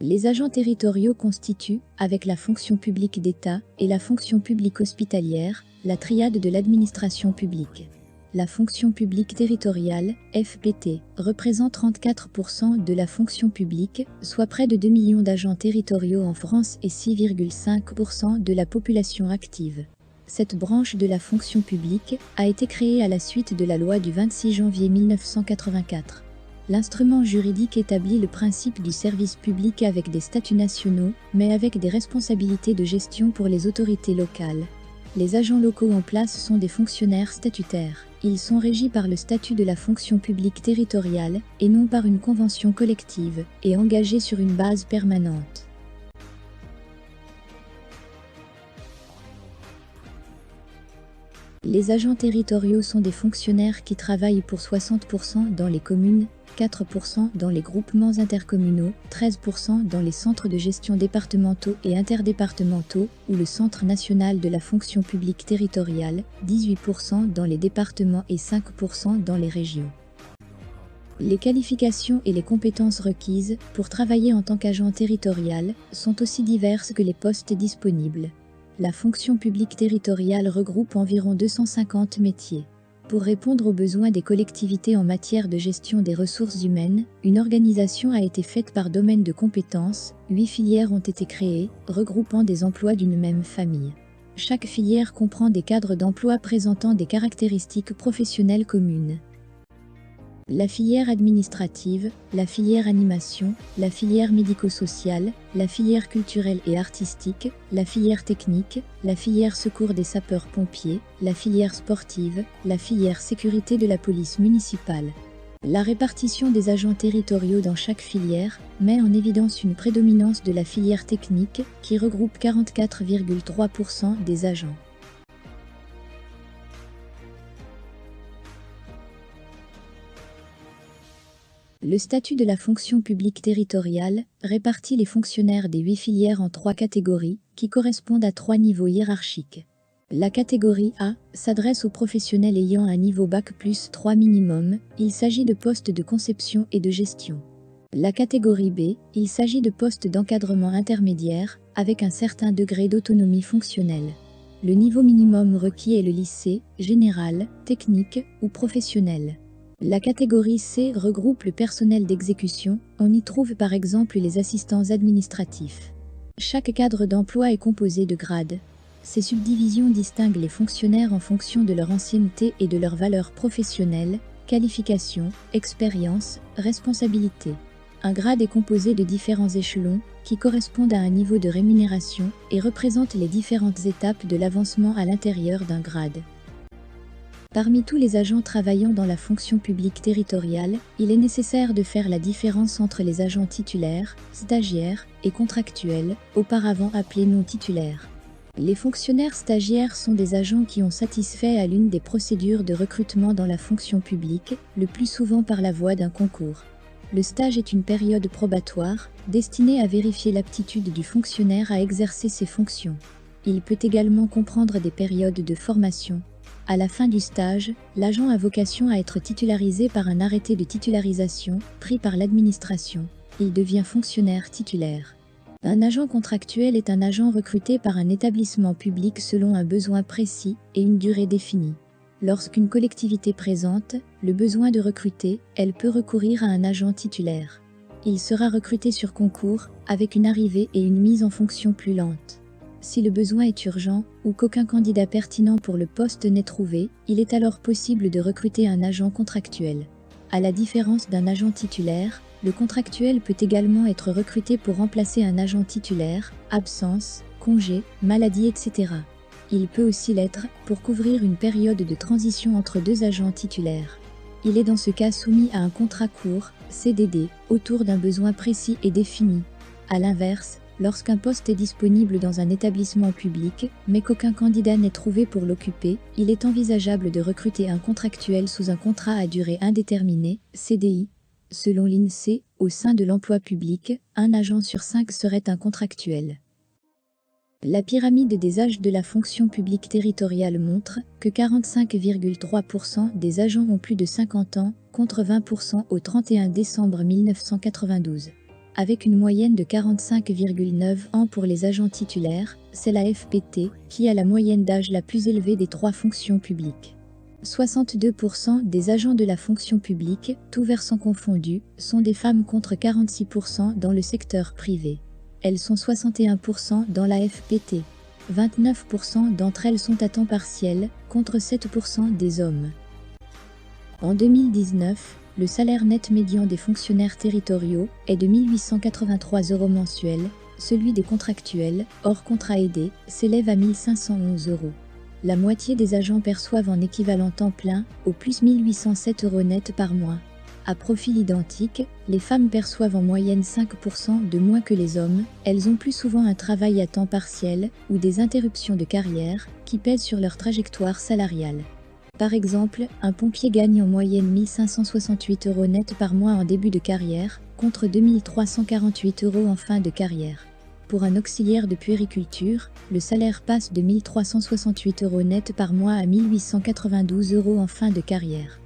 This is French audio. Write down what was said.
Les agents territoriaux constituent, avec la fonction publique d'État et la fonction publique hospitalière, la triade de l'administration publique. La fonction publique territoriale, FPT, représente 34% de la fonction publique, soit près de 2 millions d'agents territoriaux en France et 6,5% de la population active. Cette branche de la fonction publique a été créée à la suite de la loi du 26 janvier 1984. L'instrument juridique établit le principe du service public avec des statuts nationaux, mais avec des responsabilités de gestion pour les autorités locales. Les agents locaux en place sont des fonctionnaires statutaires. Ils sont régis par le statut de la fonction publique territoriale et non par une convention collective, et engagés sur une base permanente. Les agents territoriaux sont des fonctionnaires qui travaillent pour 60% dans les communes, 4% dans les groupements intercommunaux, 13% dans les centres de gestion départementaux et interdépartementaux ou le Centre national de la fonction publique territoriale, 18% dans les départements et 5% dans les régions. Les qualifications et les compétences requises pour travailler en tant qu'agent territorial sont aussi diverses que les postes disponibles. La fonction publique territoriale regroupe environ 250 métiers. Pour répondre aux besoins des collectivités en matière de gestion des ressources humaines, une organisation a été faite par domaine de compétences, 8 filières ont été créées, regroupant des emplois d'une même famille. Chaque filière comprend des cadres d'emploi présentant des caractéristiques professionnelles communes. La filière administrative, la filière animation, la filière médico-sociale, la filière culturelle et artistique, la filière technique, la filière secours des sapeurs-pompiers, la filière sportive, la filière sécurité de la police municipale. La répartition des agents territoriaux dans chaque filière met en évidence une prédominance de la filière technique qui regroupe 44,3% des agents. Le statut de la fonction publique territoriale répartit les fonctionnaires des 8 filières en 3 catégories, qui correspondent à 3 niveaux hiérarchiques. La catégorie A s'adresse aux professionnels ayant un niveau Bac+3 minimum, il s'agit de postes de conception et de gestion. La catégorie B, il s'agit de postes d'encadrement intermédiaire, avec un certain degré d'autonomie fonctionnelle. Le niveau minimum requis est le lycée, général, technique ou professionnel. La catégorie C regroupe le personnel d'exécution, on y trouve par exemple les assistants administratifs. Chaque cadre d'emploi est composé de grades. Ces subdivisions distinguent les fonctionnaires en fonction de leur ancienneté et de leur valeur professionnelle, qualification, expérience, responsabilité. Un grade est composé de différents échelons, qui correspondent à un niveau de rémunération et représentent les différentes étapes de l'avancement à l'intérieur d'un grade. Parmi tous les agents travaillant dans la fonction publique territoriale, il est nécessaire de faire la différence entre les agents titulaires, stagiaires et contractuels, auparavant appelés non titulaires. Les fonctionnaires stagiaires sont des agents qui ont satisfait à l'une des procédures de recrutement dans la fonction publique, le plus souvent par la voie d'un concours. Le stage est une période probatoire, destinée à vérifier l'aptitude du fonctionnaire à exercer ses fonctions. Il peut également comprendre des périodes de formation. À la fin du stage, l'agent a vocation à être titularisé par un arrêté de titularisation pris par l'administration. Il devient fonctionnaire titulaire. Un agent contractuel est un agent recruté par un établissement public selon un besoin précis et une durée définie. Lorsqu'une collectivité présente le besoin de recruter, elle peut recourir à un agent titulaire. Il sera recruté sur concours, avec une arrivée et une mise en fonction plus lente. Si le besoin est urgent ou qu'aucun candidat pertinent pour le poste n'est trouvé, il est alors possible de recruter un agent contractuel. À la différence d'un agent titulaire, le contractuel peut également être recruté pour remplacer un agent titulaire, absence, congé, maladie, etc. Il peut aussi l'être pour couvrir une période de transition entre 2 agents titulaires. Il est dans ce cas soumis à un contrat court, CDD, autour d'un besoin précis et défini. À l'inverse, lorsqu'un poste est disponible dans un établissement public, mais qu'aucun candidat n'est trouvé pour l'occuper, il est envisageable de recruter un contractuel sous un contrat à durée indéterminée, CDI. Selon l'INSEE, au sein de l'emploi public, un agent sur 5 serait un contractuel. La pyramide des âges de la fonction publique territoriale montre que 45,3% des agents ont plus de 50 ans, contre 20% au 31 décembre 1992. Avec une moyenne de 45,9 ans pour les agents titulaires, c'est la FPT qui a la moyenne d'âge la plus élevée des 3 fonctions publiques. 62% des agents de la fonction publique, tous versants confondus, sont des femmes contre 46% dans le secteur privé. Elles sont 61% dans la FPT. 29% d'entre elles sont à temps partiel, contre 7% des hommes. En 2019, le salaire net médian des fonctionnaires territoriaux est de 1 883 € mensuels, celui des contractuels, hors contrat aidé, s'élève à 1 511 €. La moitié des agents perçoivent en équivalent temps plein, au plus 1 807 € net par mois. À profil identique, les femmes perçoivent en moyenne 5% de moins que les hommes, elles ont plus souvent un travail à temps partiel ou des interruptions de carrière qui pèsent sur leur trajectoire salariale. Par exemple, un pompier gagne en moyenne 1 568 € net par mois en début de carrière, contre 2 348 € en fin de carrière. Pour un auxiliaire de puériculture, le salaire passe de 1 368 € net par mois à 1 892 € en fin de carrière.